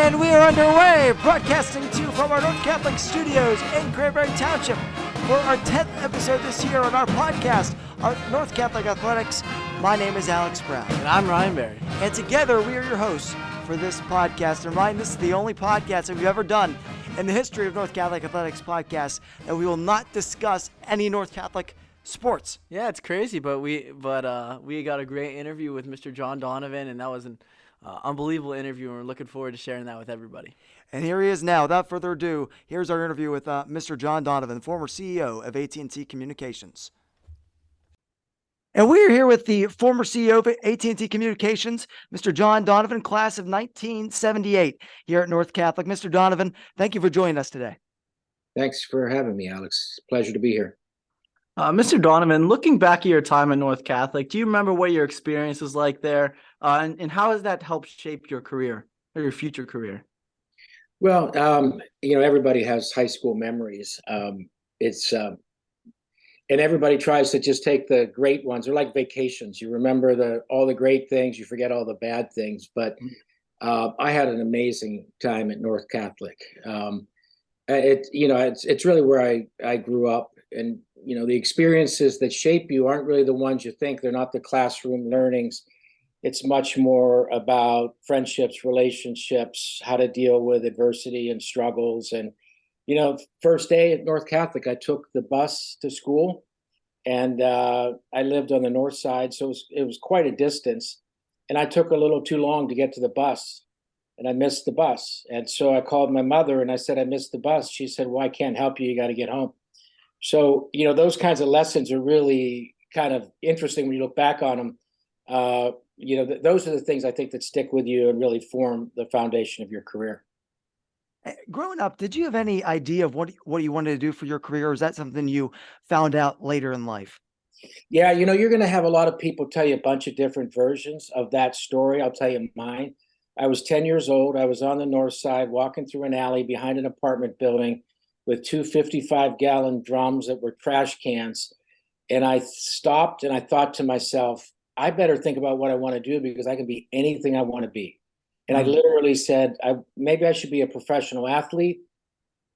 And we are underway, broadcasting to you from our North Catholic studios in Cranberry Township for our 10th episode this year on our podcast, our North Catholic Athletics. My name is Alex Brown. And I'm Ryan Berry. And together we are your hosts for this podcast. And Ryan, this is the only podcast that we've ever done in the history of North Catholic Athletics podcasts that we will not discuss any North Catholic sports. Yeah, it's crazy, but we got a great interview with Mr. John Donovan, and that was an unbelievable interview, and we're looking forward to sharing that with everybody. And here he is now. Without further ado, here's our interview with Mr. John Donovan, former CEO of AT&T Communications. And we are here with the former CEO of AT&T Communications, Mr. John Donovan, class of 1978 here at North Catholic. Mr. Donovan, thank you for joining us today. Thanks for having me, Alex. Pleasure to be here. Mr. Donovan, looking back at your time at North Catholic, do you remember what your experience was like there, and how has that helped shape your career or your future career? Well, everybody has high school memories. And everybody tries to just take the great ones. They're like vacations. You remember all the great things, you forget all the bad things. But I had an amazing time at North Catholic. It's really where I grew up, and the experiences that shape you aren't really the ones you think. They're not the classroom learnings. It's much more about friendships, relationships, how to deal with adversity and struggles. And first day at North Catholic, I took the bus to school, and I lived on the north side, so it was quite a distance. And I took a little too long to get to the bus, and I missed the bus. And so I called my mother, and I said, I missed the bus. She said, well, I can't help you. You got to get home. So, those kinds of lessons are really kind of interesting when you look back on them. Those are the things I think that stick with you and really form the foundation of your career. Growing up, did you have any idea of what you wanted to do for your career, or is that something you found out later in life? Yeah, you're going to have a lot of people tell you a bunch of different versions of that story. I'll tell you mine. I was 10 years old. I was on the north side walking through an alley behind an apartment building with two 55-gallon drums that were trash cans. And I stopped and I thought to myself, I better think about what I want to do, because I can be anything I want to be. And I literally said, maybe I should be a professional athlete.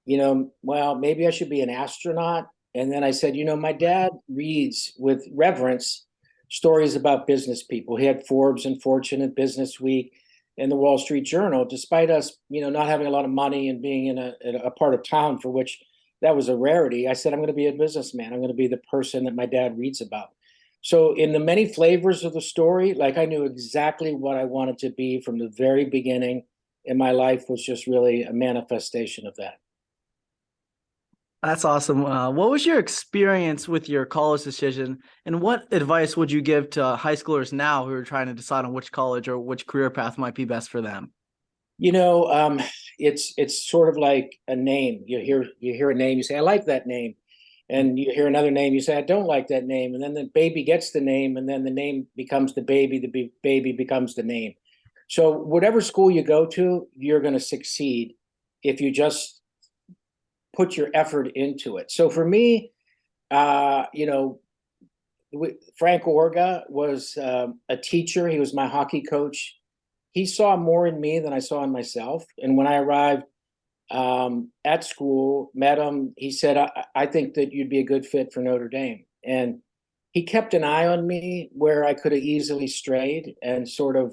Maybe I should be an astronaut. And then I said, my dad reads with reverence stories about business people. He had Forbes and Fortune and Business Week and the Wall Street Journal, despite us, not having a lot of money and being in a part of town for which that was a rarity. I said, I'm going to be a businessman. I'm going to be the person that my dad reads about. So in the many flavors of the story, I knew exactly what I wanted to be from the very beginning, and my life was just really a manifestation of that. That's awesome. What was your experience with your college decision, and what advice would you give to high schoolers now who are trying to decide on which college or which career path might be best for them? It's sort of like a name. You hear a name, you say, I like that name. And you hear another name, you say, I don't like that name. And then the baby gets the name, and then the name becomes the baby becomes the name. So whatever school you go to, you're going to succeed if you just put your effort into it. So for me, Frank Orga was a teacher. He was my hockey coach. He saw more in me than I saw in myself. And when I arrived at school, met him, he said, I think that you'd be a good fit for Notre Dame. And he kept an eye on me where I could have easily strayed and sort of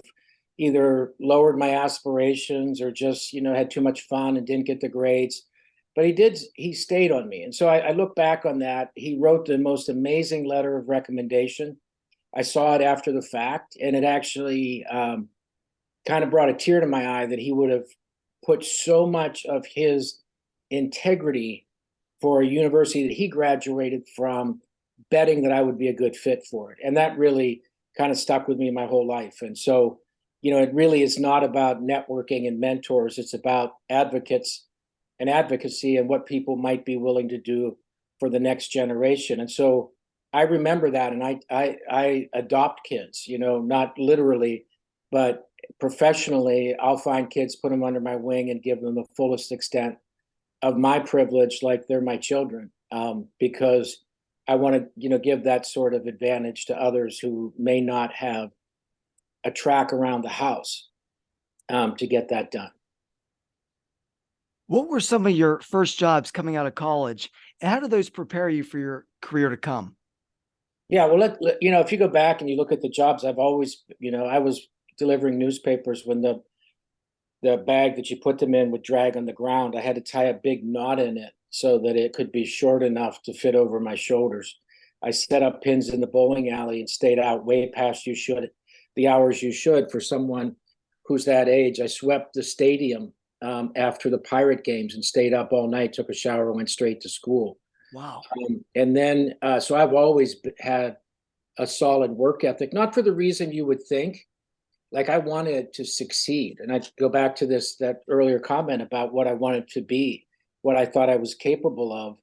either lowered my aspirations or just, had too much fun and didn't get the grades. But he stayed on me. And so I look back on that. He wrote the most amazing letter of recommendation. I saw it after the fact, and it actually kind of brought a tear to my eye that he would have put so much of his integrity for a university that he graduated from, betting that I would be a good fit for it. And that really kind of stuck with me my whole life. And so, it really is not about networking and mentors. It's about advocates and advocacy and what people might be willing to do for the next generation. And so I remember that, and I adopt kids, not literally, but professionally. I'll find kids, put them under my wing, and give them the fullest extent of my privilege, like they're my children, because I want to, give that sort of advantage to others who may not have a track around the house to get that done. What were some of your first jobs coming out of college, and how did those prepare you for your career to come? Yeah, well, if you go back and you look at the jobs, I've always, I was delivering newspapers when the bag that you put them in would drag on the ground. I had to tie a big knot in it so that it could be short enough to fit over my shoulders. I set up pins in the bowling alley and stayed out way past the hours you should for someone who's that age. I swept the stadium after the Pirate games and stayed up all night, took a shower, went straight to school. Wow. And then, so I've always had a solid work ethic, not for the reason you would think. Like I wanted to succeed. And I go back to that earlier comment about what I wanted to be, what I thought I was capable of.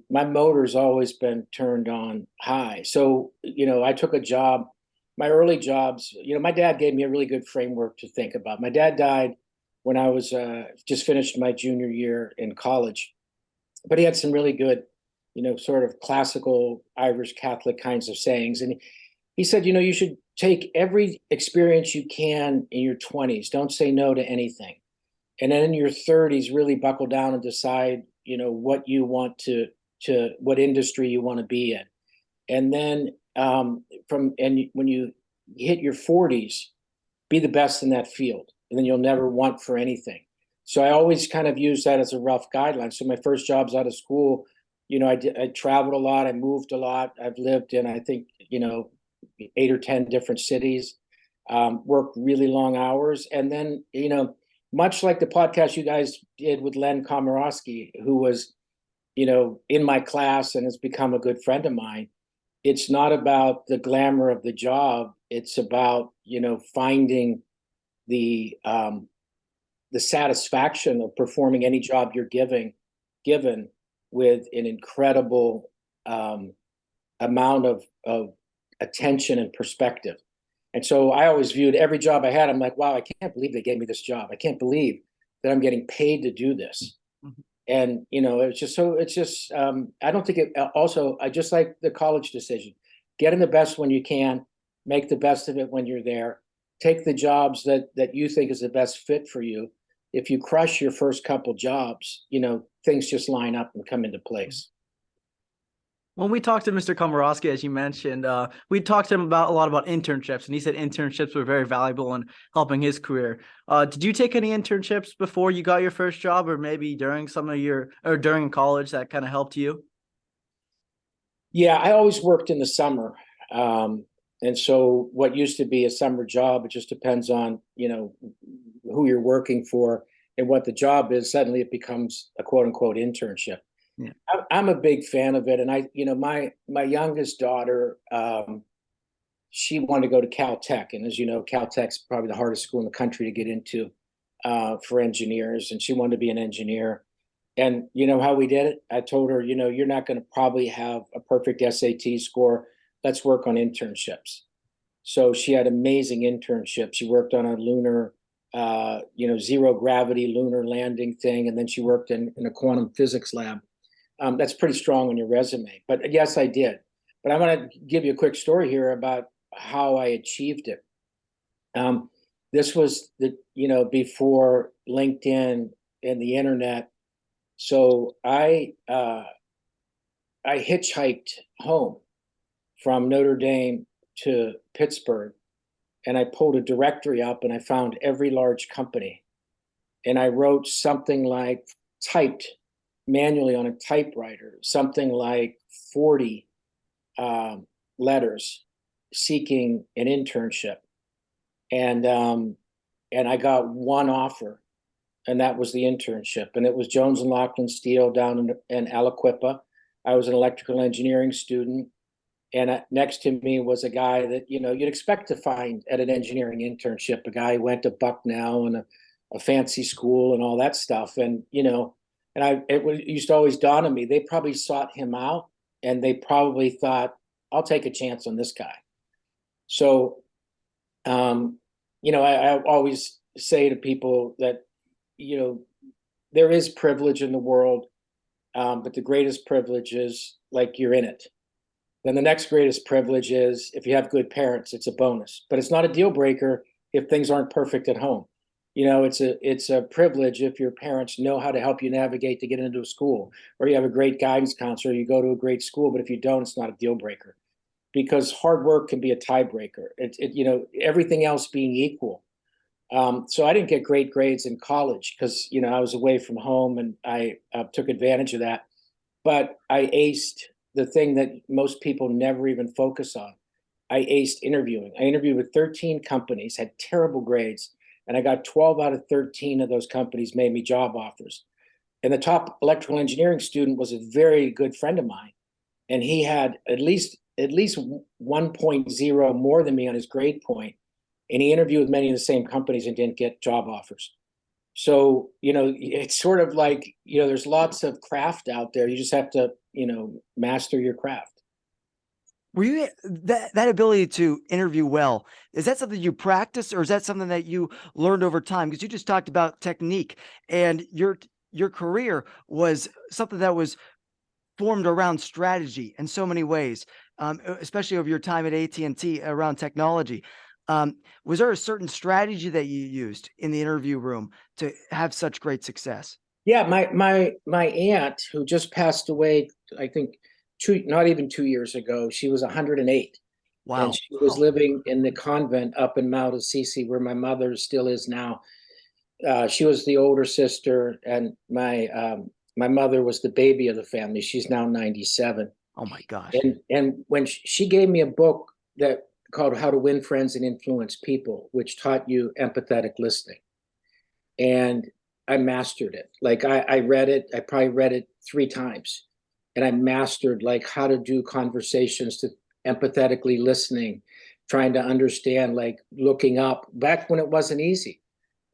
My motor's always been turned on high. So, I took a job, my early jobs, my dad gave me a really good framework to think about. My dad died when I was just finished my junior year in college, but he had some really good, sort of classical Irish Catholic kinds of sayings. And he said, you should take every experience you can in your 20s. Don't say no to anything. And then in your 30s, really buckle down and decide, what you want what industry you want to be in. And then when you hit your 40s, be the best in that field. And then you'll never want for anything. So I always kind of use that as a rough guideline. So my first jobs out of school, I traveled a lot. I moved a lot. I've lived in, I think, 8 or 10 different cities, worked really long hours. And then, much like the podcast you guys did with Len Komorowski, who was, in my class and has become a good friend of mine, it's not about the glamour of the job. It's about, finding the satisfaction of performing any job you're given with an incredible amount of attention and perspective. And so I always viewed every job I had, I'm like, wow, I can't believe they gave me this job. I can't believe that I'm getting paid to do this. Mm-hmm. And, I don't think I just like the college decision, get in the best when you can, make the best of it when you're there, take the jobs that you think is the best fit for you. If you crush your first couple jobs, things just line up and come into place. When we talked to Mr. Komorowski, as you mentioned, we talked to him a lot about internships, and he said internships were very valuable in helping his career. Did you take any internships before you got your first job, or maybe during during college that kind of helped you? Yeah, I always worked in the summer. And so what used to be a summer job, it just depends on, who you're working for and what the job is. Suddenly it becomes a quote unquote internship. Yeah. I'm a big fan of it. And my youngest daughter, she wanted to go to Caltech. And as you know, Caltech's probably the hardest school in the country to get into for engineers. And she wanted to be an engineer. And you know how we did it? I told her, you're not going to probably have a perfect SAT score. Let's work on internships. So she had amazing internships. She worked on a lunar, zero gravity lunar landing thing. And then she worked in a quantum physics lab. That's pretty strong on your resume. But yes, I did. But I want to give you a quick story here about how I achieved it. This was before LinkedIn and the internet. So I hitchhiked home from Notre Dame to Pittsburgh, and I pulled a directory up and I found every large company. And I wrote something like, typed manually on a typewriter, something like 40 letters seeking an internship. And I got one offer, and that was the internship. And it was Jones and Laughlin Steel down in Aliquippa. I was an electrical engineering student. And next to me was a guy that, you'd expect to find at an engineering internship, a guy who went to Bucknell and a fancy school and all that stuff. And, it used to always dawn on me, they probably sought him out and they probably thought, I'll take a chance on this guy. So, I always say to people that, there is privilege in the world, but the greatest privilege is like you're in it. Then the next greatest privilege is if you have good parents, it's a bonus, but it's not a deal breaker if things aren't perfect at home. it's a privilege if your parents know how to help you navigate to get into a school, or you have a great guidance counselor, you go to a great school. But if you don't, it's not a deal breaker, because hard work can be a tiebreaker. Everything else being equal. So I didn't get great grades in college because I was away from home, and I took advantage of that. But I aced the thing that most people never even focus on. I aced interviewing. I interviewed with 13 companies, had terrible grades, and I got 12 out of 13 of those companies made me job offers. And the top electrical engineering student was a very good friend of mine, and he had at least 1.0 more than me on his grade point, and he interviewed with many of the same companies and didn't get job offers. So, it's sort of like, there's lots of craft out there. You just have to, master your craft. Were you that ability to interview well? Is that something you practice, or is that something that you learned over time? Because you just talked about technique, and your career was something that was formed around strategy in so many ways, especially over your time at AT&T around technology. Was there a certain strategy that you used in the interview room to have such great success? Yeah, my aunt, who just passed away, I think not even 2 years ago, she was 108. And Wow. she was living in the convent up in Mount Assisi, where my mother still is now. She was the older sister, and my mother was the baby of the family. She's now 97. Oh my gosh. And when she gave me a book that called How to Win Friends and Influence People, which taught you empathetic listening. And I mastered it. Like I read it, I probably read it 3 times. And I mastered like how to do conversations, to empathetically listening, trying to understand, like looking up back when it wasn't easy.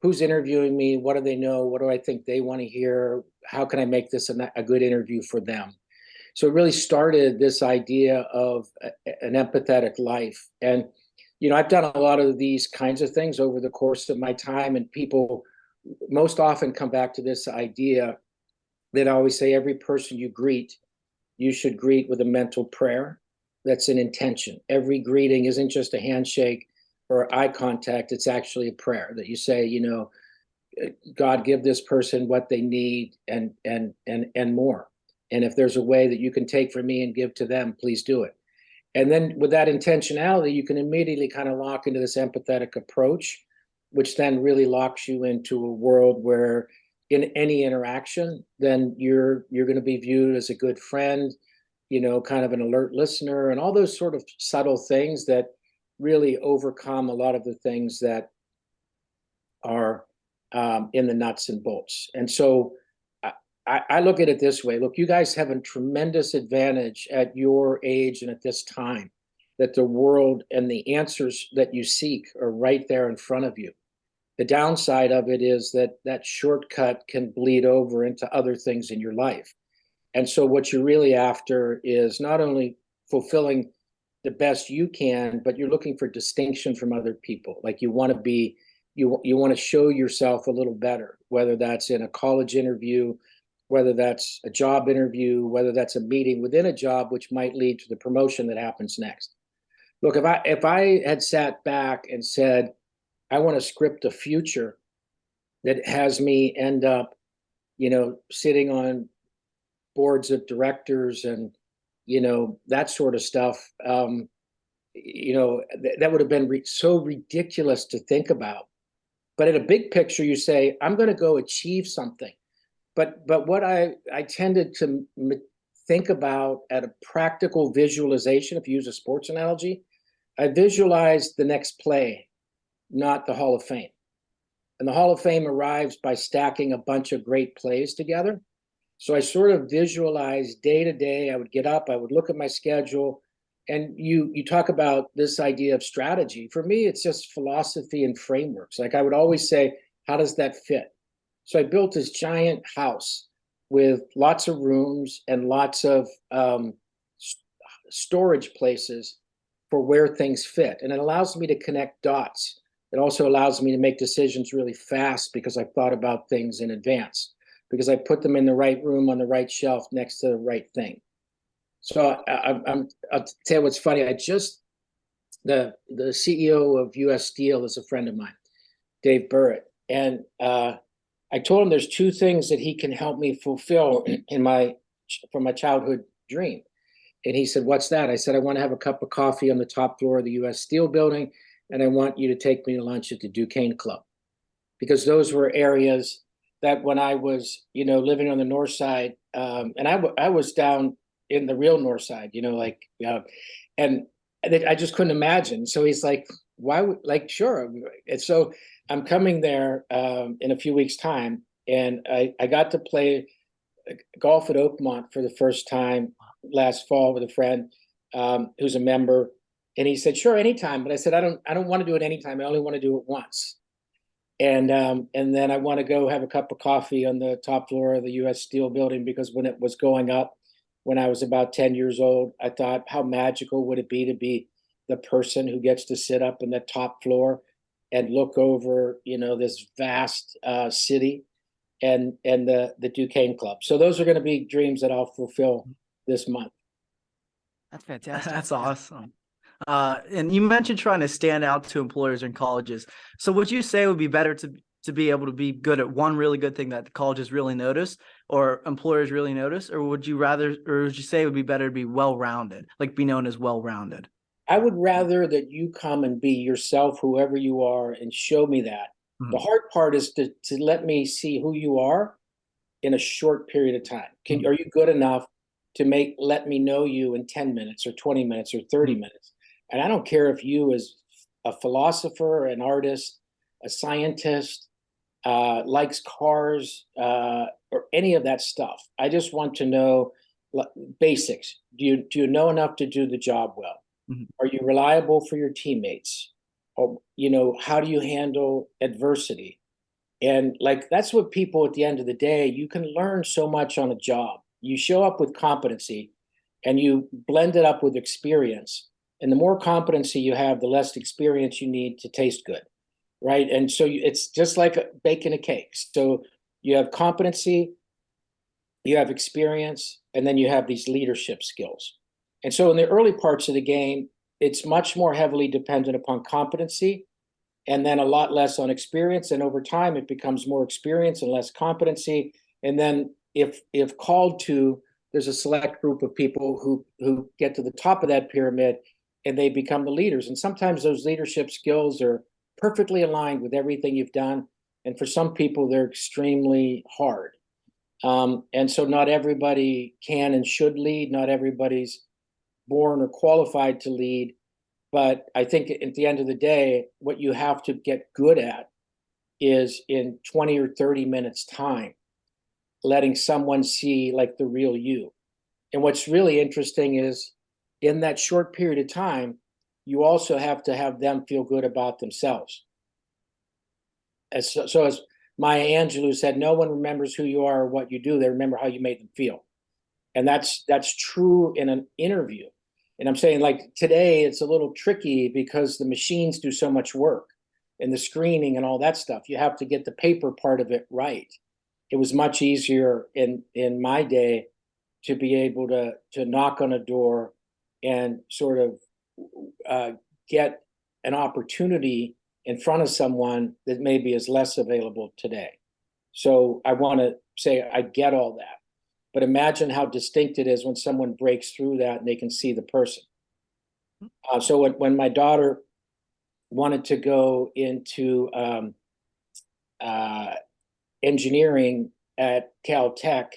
Who's interviewing me? What do they know? What do I think they want to hear? How can I make this a good interview for them? So it really started this idea of an empathetic life. And, I've done a lot of these kinds of things over the course of my time, and people most often come back to this idea that I always say every person you greet, you should greet with a mental prayer. That's an intention. Every greeting isn't just a handshake or eye contact. It's actually a prayer that you say, God, give this person what they need, and more. And if there's a way that you can take from me and give to them, please do it. And then with that intentionality, you can immediately kind of lock into this empathetic approach, which then really locks you into a world where in any interaction, then you're going to be viewed as a good friend, kind of an alert listener, and all those sort of subtle things that really overcome a lot of the things that are in the nuts and bolts. And so I look at it this way. Look, you guys have a tremendous advantage at your age and at this time, that the world and the answers that you seek are right there in front of you. The downside of it is that that shortcut can bleed over into other things in your life. And so what you're really after is not only fulfilling the best you can, but you're looking for distinction from other people. Like you want to be, you want to show yourself a little better, whether that's in a college interview, whether that's a job interview, whether that's a meeting within a job, which might lead to the promotion that happens next. Look, if I had sat back and said, I want to script a future that has me end up, sitting on boards of directors and, that sort of stuff, that would have been so ridiculous to think about. But in a big picture, you say, I'm going to go achieve something. But what I tended to think about at a practical visualization, if you use a sports analogy, I visualized the next play, not the Hall of Fame. And the Hall of Fame arrives by stacking a bunch of great plays together. So I sort of visualized day to day. I would get up, I would look at my schedule, and you talk about this idea of strategy. For me, it's just philosophy and frameworks. Like I would always say, how does that fit? So I built this giant house with lots of rooms and lots of storage places for where things fit. And it allows me to connect dots. It also allows me to make decisions really fast because I've thought about things in advance, because I put them in the right room on the right shelf next to the right thing. So I'll tell you what's funny. The CEO of U.S. Steel is a friend of mine, Dave Burritt. And I told him there's two things that he can help me fulfill from my childhood dream. And he said, "What's that?" I said, "I want to have a cup of coffee on the top floor of the U.S. Steel building, and I want you to take me to lunch at the Duquesne Club." Because those were areas that when I was, living on the north side, and I was down in the real north side, and I just couldn't imagine. So he's like, "Why would, like, sure." And so I'm coming there in a few weeks' time, and I got to play golf at Oakmont for the first time last fall with a friend who's a member, and he said, "Sure, anytime." But I said, I don't want to do it anytime. I only want to do it once." And then I want to go have a cup of coffee on the top floor of the U.S. Steel building, because when it was going up, when I was about 10 years old, I thought, how magical would it be to be the person who gets to sit up in the top floor and look over, this vast city and the Duquesne Club. So those are going to be dreams that I'll fulfill this month. That's fantastic. That's awesome. And you mentioned trying to stand out to employers and colleges. So would you say it would be better to be able to be good at one really good thing that the colleges really notice or employers really notice? Or would you say it would be better to be well-rounded, like be known as well-rounded? I would rather that you come and be yourself, whoever you are, and show me that. Mhm. The hard part is to let me see who you are in a short period of time. Are you good enough to let me know you in 10 minutes or 20 minutes or 30 minutes? And I don't care if you as a philosopher, an artist, a scientist, likes cars, or any of that stuff. I just want to know basics. Do you know enough to do the job well? Mhm. Are you reliable for your teammates? Or, how do you handle adversity? And like, that's what people at the end of the day, you can learn so much on a job. You show up with competency and you blend it up with experience. And the more competency you have, the less experience you need to taste good. Right. And so it's just like baking a cake. So you have competency, you have experience, and then you have these leadership skills. And so in the early parts of the game, it's much more heavily dependent upon competency and then a lot less on experience. And over time, it becomes more experience and less competency. And then if called to, there's a select group of people who get to the top of that pyramid and they become the leaders. And sometimes those leadership skills are perfectly aligned with everything you've done. And for some people, they're extremely hard. And so not everybody can and should lead. Not everybody's born or qualified to lead. But I think at the end of the day, what you have to get good at is in 20 or 30 minutes time, letting someone see like the real you. And what's really interesting is in that short period of time, you also have to have them feel good about themselves. As Maya Angelou said, no one remembers who you are or what you do. They remember how you made them feel. And that's true in an interview. And I'm saying, like, today it's a little tricky because the machines do so much work and the screening and all that stuff. You have to get the paper part of it right. It was much easier in my day to be able to knock on a door and sort of get an opportunity in front of someone that maybe is less available today. So I want to say I get all that. But imagine how distinct it is when someone breaks through that and they can see the person. So when my daughter wanted to go into engineering at Caltech,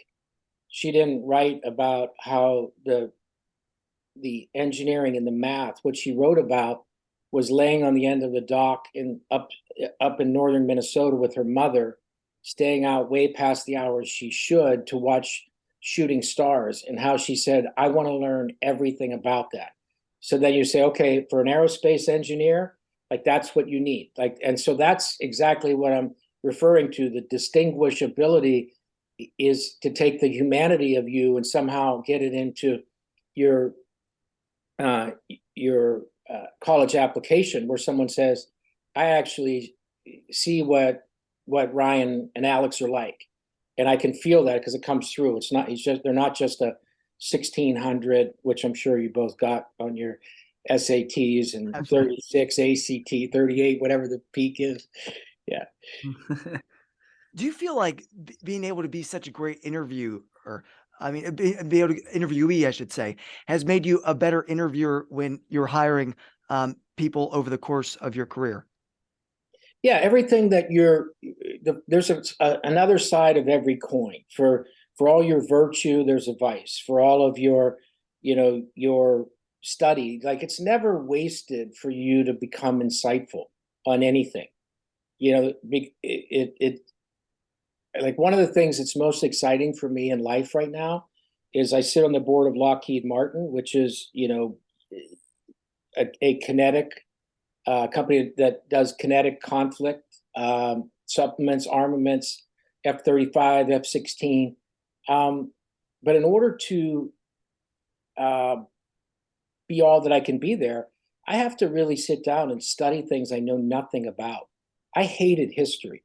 she didn't write about how the engineering and the math. What she wrote about was laying on the end of the dock up in northern Minnesota with her mother, staying out way past the hours she should to watch shooting stars, and how she said, I want to learn everything about that. So then you say, okay, for an aerospace engineer, like that's what you need. Like, and so that's exactly what I'm referring to. The distinguishability is to take the humanity of you and somehow get it into your college application, where someone says, I actually see what Ryan and Alex are like. And I can feel that because it comes through. They're not just a 1600, which I'm sure you both got on your SATs, and Absolutely. 36 ACT, 38, whatever the peak is. Yeah. Do you feel like being able to be such a great interviewer, be able to interviewee, I should say, has made you a better interviewer when you're hiring people over the course of your career? Yeah, everything that there's another side of every coin. For all your virtue, there's a vice. For all of your study, like it's never wasted for you to become insightful on anything. It like one of the things that's most exciting for me in life right now is I sit on the board of Lockheed Martin, which is a kinetic company that does kinetic conflict supplements, armaments, F-35, F-16. But in order to be all that I can be there, I have to really sit down and study things I know nothing about. I hated history.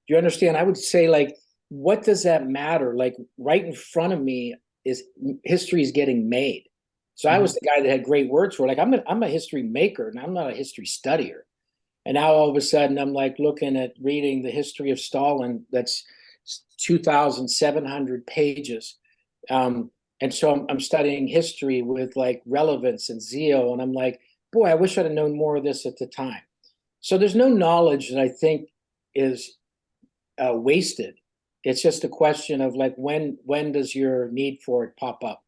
Do you understand? I would say, like, what does that matter? Like, right in front of me is history is getting made. So I was the guy that had great words for it. Like, I'm a history maker, and I'm not a history studier. And now all of a sudden, I'm like looking at reading the history of Stalin. That's 2,700 pages. And so I'm studying history with like relevance and zeal. And I'm like, boy, I wish I'd have known more of this at the time. So there's no knowledge that I think is wasted. It's just a question of like, when does your need for it pop up?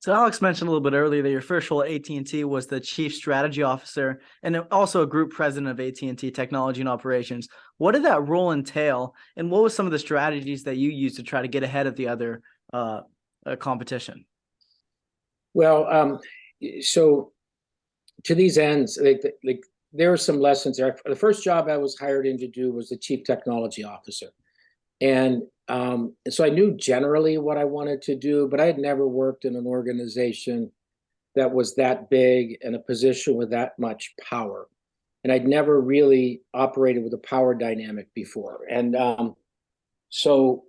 So Alex mentioned a little bit earlier that your first role at AT&T was the chief strategy officer and also a group president of AT&T technology and operations. What did that role entail, and what was some of the strategies that you used to try to get ahead of the other competition? Well, so to these ends, like there are some lessons there. The first job I was hired in to do was the chief technology officer. And so I knew generally what I wanted to do, but I had never worked in an organization that was that big and a position with that much power. And I'd never really operated with a power dynamic before. And so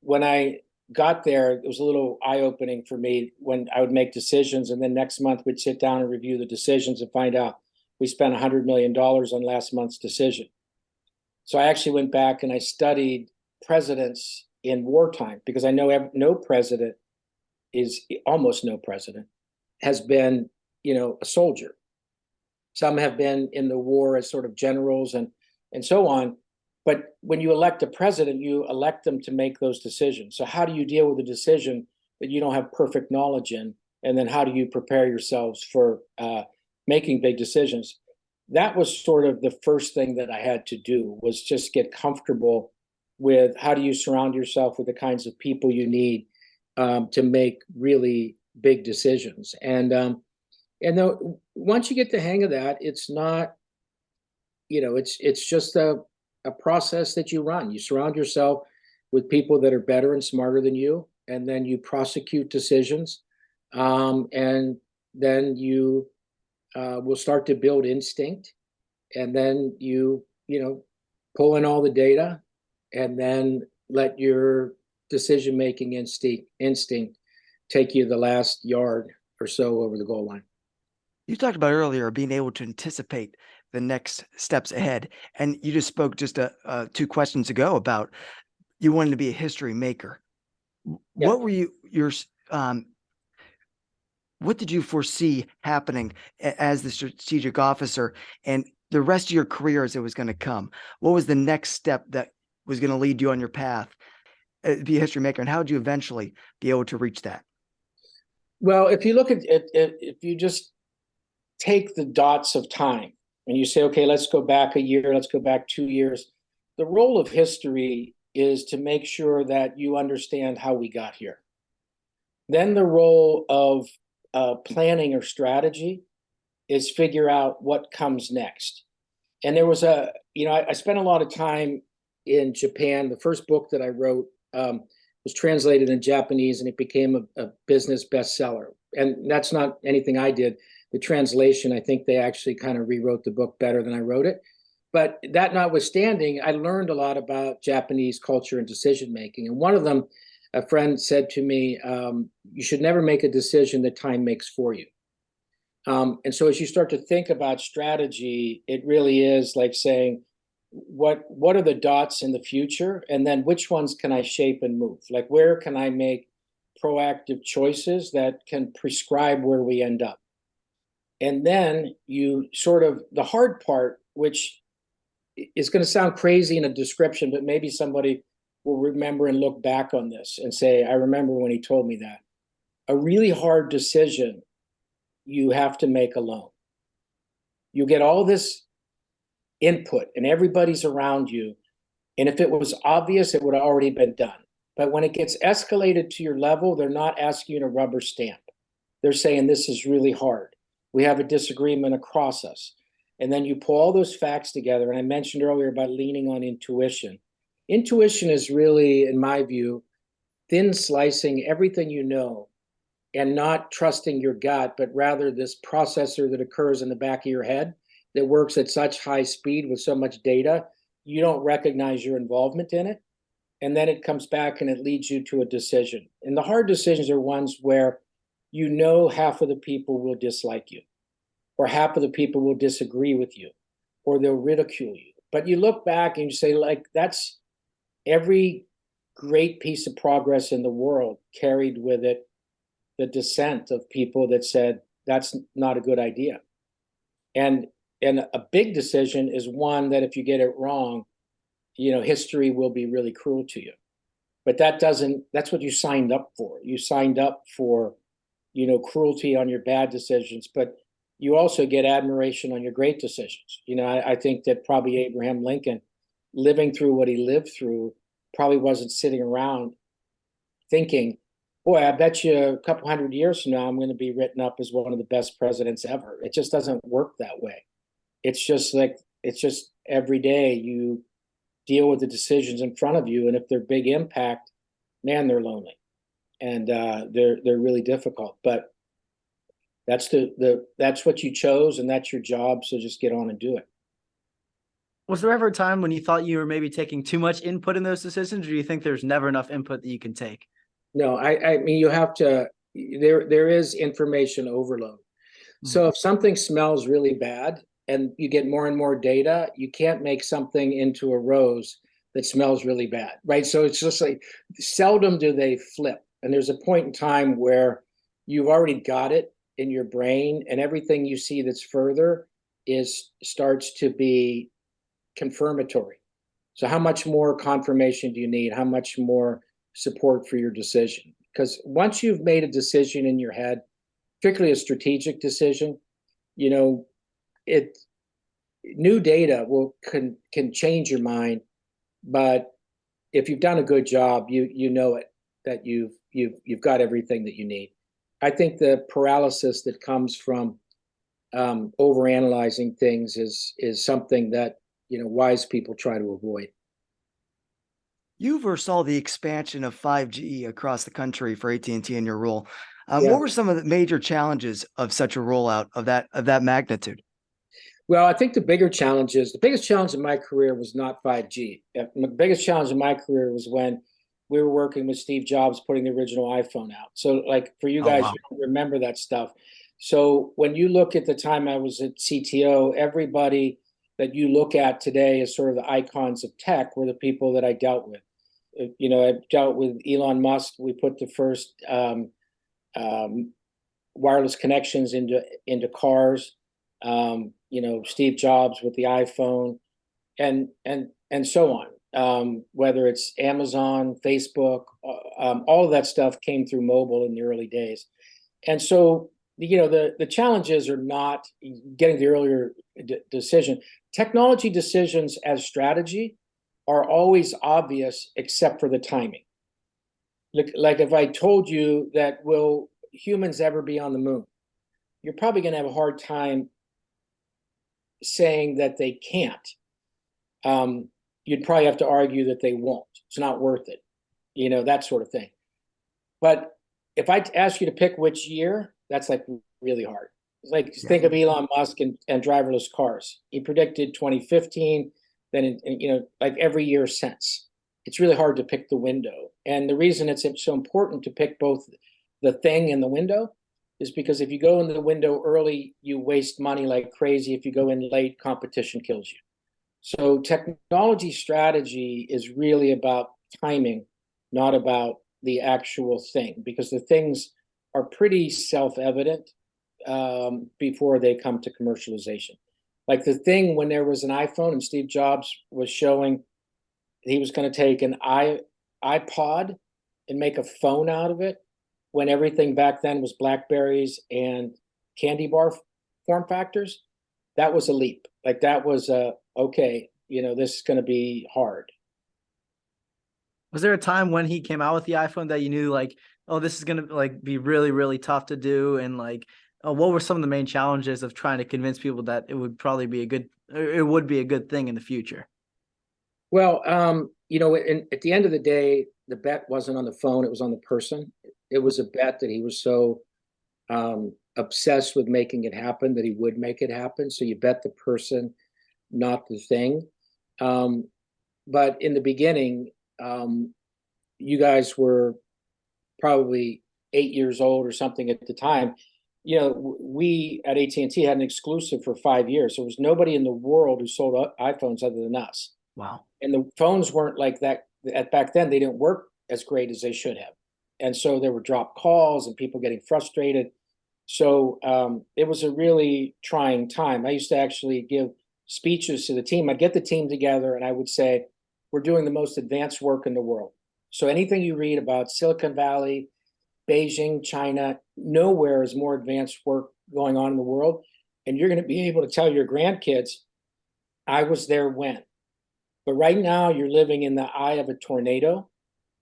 when I got there, it was a little eye-opening for me when I would make decisions, and then next month we'd sit down and review the decisions and find out we spent $100 million on last month's decision. So I actually went back and I studied presidents in wartime, because I know almost no president has been, a soldier. Some have been in the war as sort of generals and so on. But when you elect a president, you elect them to make those decisions. So how do you deal with a decision that you don't have perfect knowledge in? And then how do you prepare yourselves for making big decisions? That was sort of the first thing that I had to do, was just get comfortable with how do you surround yourself with the kinds of people you need to make really big decisions. And though once you get the hang of that, it's not, it's just a process that you run. You surround yourself with people that are better and smarter than you, and then you prosecute decisions, and then you will start to build instinct, and then you pull in all the data, and then let your decision-making instinct take you the last yard or so over the goal line. You talked about earlier being able to anticipate the next steps ahead, and you just spoke just 2 questions ago about you wanted to be a history maker. Yeah. What were what did you foresee happening as the strategic officer and the rest of your career as it was going to come? What was the next step that was going to lead you on your path, be a history maker, and how would you eventually be able to reach that? Well, if you look at it, if you just take the dots of time and you say, okay, let's go back a year, let's go back 2 years. The role of history is to make sure that you understand how we got here. Then the role of planning or strategy is figure out what comes next. And there was I spent a lot of time in Japan. The first book that I wrote was translated in Japanese, and it became a business bestseller. And that's not anything I did. The translation, I think they actually kind of rewrote the book better than I wrote it. But that notwithstanding, I learned a lot about Japanese culture and decision making. And one of them, a friend said to me, you should never make a decision that time makes for you. And so as you start to think about strategy, it really is like saying, what are the dots in the future? And then which ones can I shape and move? Like, where can I make proactive choices that can prescribe where we end up? And then you sort of, the hard part, which is going to sound crazy in a description, but maybe somebody will remember and look back on this and say, I remember when he told me that. A really hard decision you have to make alone. You get all this input and everybody's around you. And if it was obvious, it would have already been done. But when it gets escalated to your level, they're not asking you to rubber stamp. They're saying, this is really hard. We have a disagreement across us. And then you pull all those facts together. And I mentioned earlier about leaning on intuition. Intuition is really, in my view, thin slicing everything you know and not trusting your gut, but rather this processor that occurs in the back of your head that works at such high speed with so much data, you don't recognize your involvement in it. And then it comes back and it leads you to a decision. And the hard decisions are ones where you know half of the people will dislike you, or half of the people will disagree with you, or they'll ridicule you. But you look back and you say, like, that's every great piece of progress in the world carried with it the dissent of people that said that's not a good idea. And a big decision is one that if you get it wrong, history will be really cruel to you. But that's what you signed up for. You signed up for, cruelty on your bad decisions, but you also get admiration on your great decisions. I think that probably Abraham Lincoln, living through what he lived through, probably wasn't sitting around thinking, boy, I bet you a couple hundred years from now, I'm going to be written up as one of the best presidents ever. It just doesn't work that way. It's just every day you deal with the decisions in front of you. And if they're big impact, man, they're lonely and they're really difficult. But that's that's what you chose and that's your job. So just get on and do it. Was there ever a time when you thought you were maybe taking too much input in those decisions, or do you think there's never enough input that you can take? No, I mean, you have to, there is information overload. So if something smells really bad and you get more and more data, you can't make something into a rose that smells really bad, right? So it's just like seldom do they flip. And there's a point in time where you've already got it in your brain and everything you see that's further starts to be confirmatory. So how much more confirmation do you need? How much more support for your decision? Because once you've made a decision in your head, particularly a strategic decision, new data can change your mind, but if you've done a good job, you know it, that you've got everything that you need. I think the paralysis that comes from overanalyzing things is something that wise people try to avoid. You oversaw the expansion of 5G across the country for AT&T in your role. Yeah. What were some of the major challenges of such a rollout of that magnitude? Well, I think the biggest challenge in my career was not 5G. The biggest challenge in my career was when we were working with Steve Jobs putting the original iPhone out. So like for you guys, wow. you don't remember that stuff. So when you look at the time I was at CTO, everybody that you look at today as sort of the icons of tech were the people that I dealt with. I dealt with Elon Musk. We put the first wireless connections into cars. Steve Jobs with the iPhone, and so on. Whether it's Amazon, Facebook, all of that stuff came through mobile in the early days, and so the challenges are not getting the earlier decision. Technology decisions as strategy are always obvious except for the timing. Like if I told you that will humans ever be on the moon, you're probably going to have a hard time saying that they can't. You'd probably have to argue that they won't. It's not worth it, that sort of thing. But if I ask you to pick which year, that's like really hard. It's like think of Elon Musk and driverless cars. He predicted 2015, then like every year since. It's really hard to pick the window. And the reason it's so important to pick both the thing and the window is because if you go in the window early, you waste money like crazy. If you go in late, competition kills you. So technology strategy is really about timing, not about the actual thing, because the things are pretty self-evident before they come to commercialization. Like the thing when there was an iPhone and Steve Jobs was showing he was going to take an iPod and make a phone out of it, when everything back then was Blackberries and candy bar form factors. That was a leap. Like that was okay, this is going to be hard. Was there a time when he came out with the iPhone that you knew like, oh, this is gonna like be really, really tough to do? And like, what were some of the main challenges of trying to convince people that it would probably be it would be a good thing in the future? Well, at the end of the day, the bet wasn't on the phone; it was on the person. It was a bet that he was so obsessed with making it happen that he would make it happen. So you bet the person, not the thing. But in the beginning, you guys were probably 8 years old or something at the time. We at AT&T had an exclusive for 5 years. There was nobody in the world who sold iPhones other than us. Wow. And the phones weren't like that back then. They didn't work as great as they should have. And so there were dropped calls and people getting frustrated. So it was a really trying time. I used to actually give speeches to the team. I'd get the team together and I would say, we're doing the most advanced work in the world. So anything you read about Silicon Valley, Beijing, China, nowhere is more advanced work going on in the world. And you're going to be able to tell your grandkids, I was there when. But right now you're living in the eye of a tornado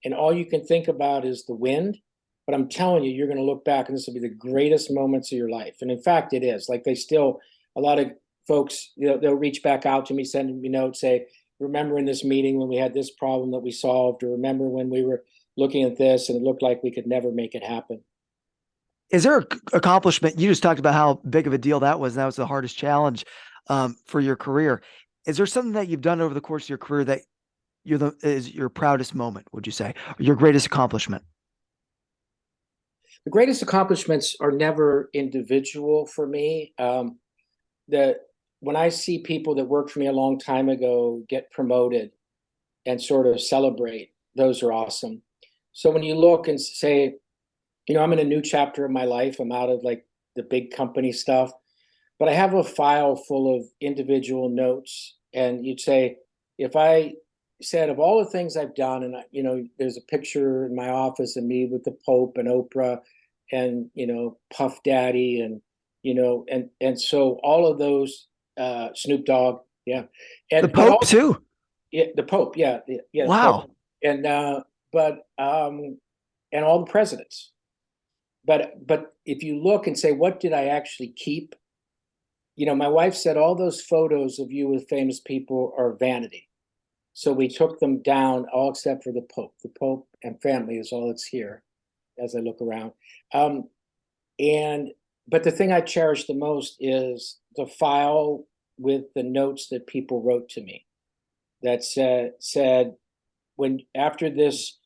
and all you can think about is the wind. But I'm telling you, you're going to look back and this will be the greatest moments of your life. And in fact, it is. Like a lot of folks, they'll reach back out to me, send me notes, say, remember in this meeting when we had this problem that we solved, or remember when we were looking at this and it looked like we could never make it happen. Is there an accomplishment? You just talked about how big of a deal that was. And that was the hardest challenge for your career. Is there something that you've done over the course of your career that is your proudest moment, would you say, or your greatest accomplishment? The greatest accomplishments are never individual for me. When I see people that worked for me a long time ago get promoted and sort of celebrate, those are awesome. So when you look and say, I'm in a new chapter of my life, I'm out of like the big company stuff, but I have a file full of individual notes. And you'd say, if I said of all the things I've done, and there's a picture in my office of me with the Pope and Oprah and Puff Daddy and so all of those, Snoop Dogg, yeah, The Pope too. Yeah, the Pope, yeah, yeah, Wow. Pope. And and all the presidents. But if you look and say, what did I actually keep? My wife said all those photos of you with famous people are vanity. So we took them down, all except for the Pope. The Pope and family is all that's here as I look around. But the thing I cherish the most is the file with the notes that people wrote to me that said when after this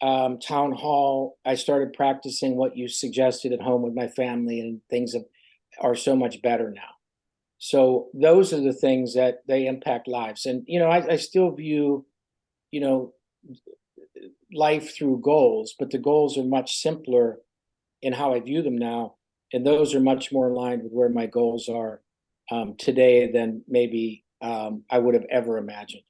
town hall, I started practicing what you suggested at home with my family, and things are so much better now. So those are the things that they impact lives. And, I still view, life through goals, but the goals are much simpler in how I view them now. And those are much more aligned with where my goals are today than maybe I would have ever imagined.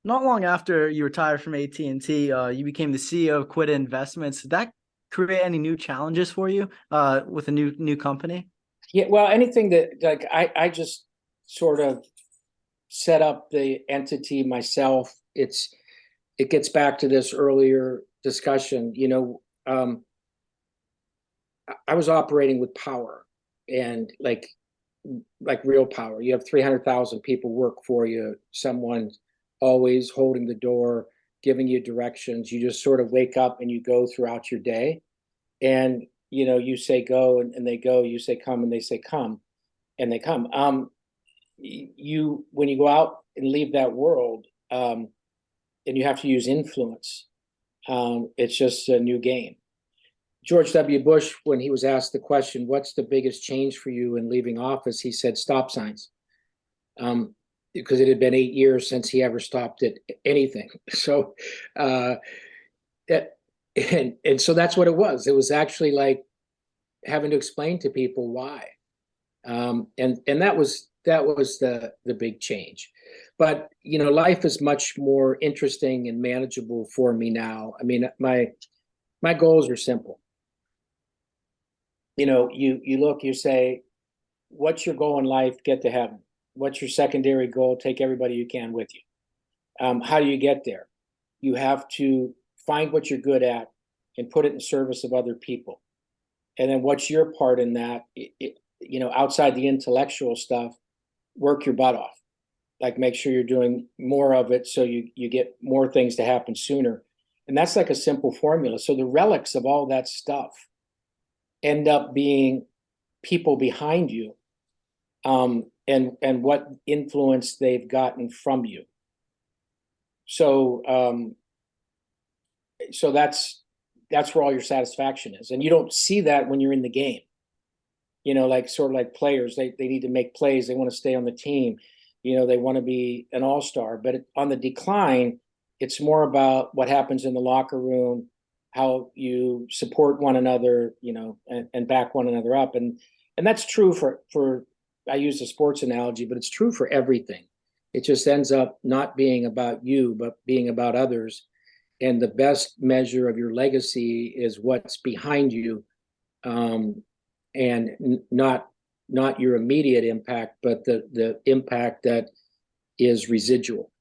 Not long after you retired from AT&T, you became the CEO of Quidda Investments. Did that create any new challenges for you with a new company? Yeah, well, anything that like I just sort of set up the entity myself. It gets back to this earlier discussion. I was operating with power and like real power. You have 300,000 people work for you. Someone always holding the door, giving you directions. You just sort of wake up and you go throughout your day. And, you say go and they go, you say come and they say come and they come. When you go out and leave that world and you have to use influence, it's just a new game. George W. Bush, when he was asked the question, what's the biggest change for you in leaving office? He said, stop signs. Because it had been 8 years since he ever stopped at anything. So, and so that's what it was. It was actually like having to explain to people why. And that was the big change. But, life is much more interesting and manageable for me now. I mean, my goals are simple. You look, you say, what's your goal in life? Get to heaven. What's your secondary goal? Take everybody you can with you. How do you get there? You have to find what you're good at and put it in service of other people. And then what's your part in that? Outside the intellectual stuff, work your butt off. Like, make sure you're doing more of it so you get more things to happen sooner. And that's like a simple formula. So the relics of all that stuff end up being people behind you, and what influence they've gotten from you. So that's where all your satisfaction is. And you don't see that when you're in the game. Like sort of like players, they need to make plays. They want to stay on the team. They want to be an all-star. But on the decline, it's more about what happens in the locker room, how you support one another, and back one another up. And that's true for I use a sports analogy, but it's true for everything. It just ends up not being about you, but being about others. And the best measure of your legacy is what's behind you, and not your immediate impact, but the impact that is residual.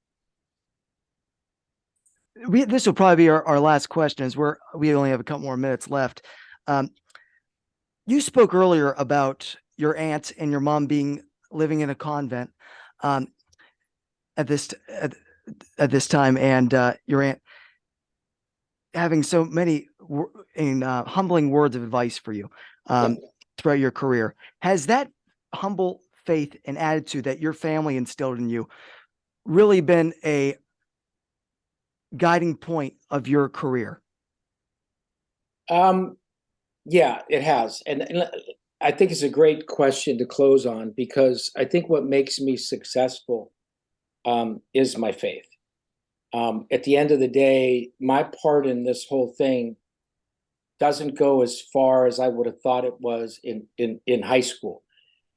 This will probably be our last question, as we only have a couple more minutes left. You spoke earlier about your aunt and your mom living in a convent at this time, and your aunt having so many humbling words of advice for you throughout your career. Has that humble faith and attitude that your family instilled in you really been a guiding point of your career? Yeah, it has. And I think it's a great question to close on, because I think what makes me successful is my faith. At the end of the day, my part in this whole thing doesn't go as far as I would have thought it was in high school.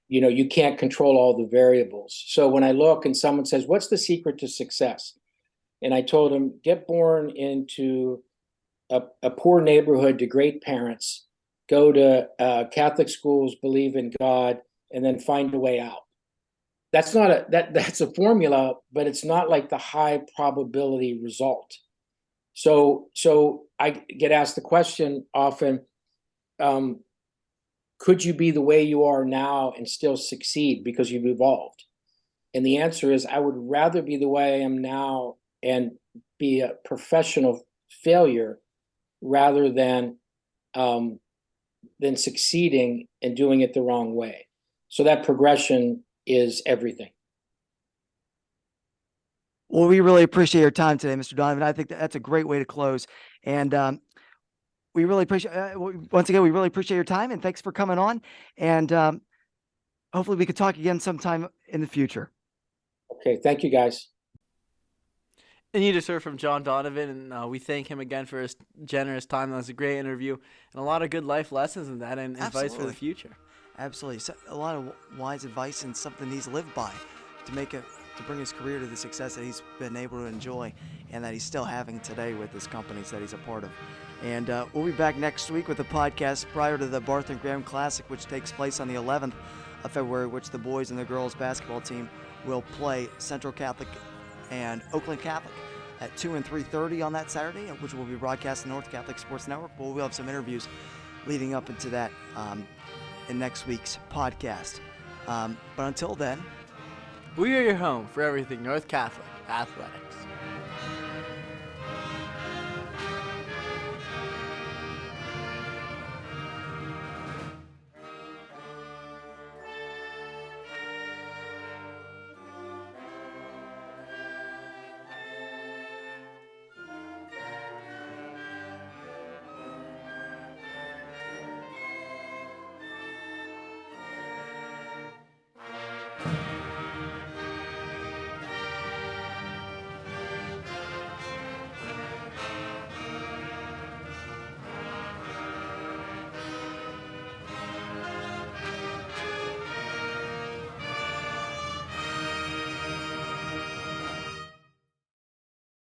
You can't control all the variables. So when I look and someone says, what's the secret to success? And I told them, get born into a poor neighborhood to great parents, go to Catholic schools, believe in God, and then find a way out. That's not that's a formula, but it's not like the high probability result. So I get asked the question often, could you be the way you are now and still succeed because you've evolved? And the answer is, I would rather be the way I am now and be a professional failure rather than succeeding and doing it the wrong way. So that progression is everything. Well, we really appreciate your time today, Mr. Donovan. I think that's a great way to close. And we really appreciate, once again, we really appreciate your time, and thanks for coming on. And hopefully we could talk again sometime in the future. Okay. Thank you, guys. And you just heard from John Donovan, and we thank him again for his generous time. That was a great interview, and a lot of good life lessons in that, and advice for the future. Absolutely. So, a lot of wise advice, and something he's lived by to bring his career to the success that he's been able to enjoy and that he's still having today with his companies that he's a part of. And we'll be back next week with a podcast prior to the Barth & Graham Classic, which takes place on the 11th of February, which the boys and the girls basketball team will play Central Catholic and Oakland Catholic at 2 and 3:30 on that Saturday, which will be broadcast on North Catholic Sports Network. But we'll have some interviews leading up into that in next week's podcast. But until then, we are your home for everything North Catholic Athletic.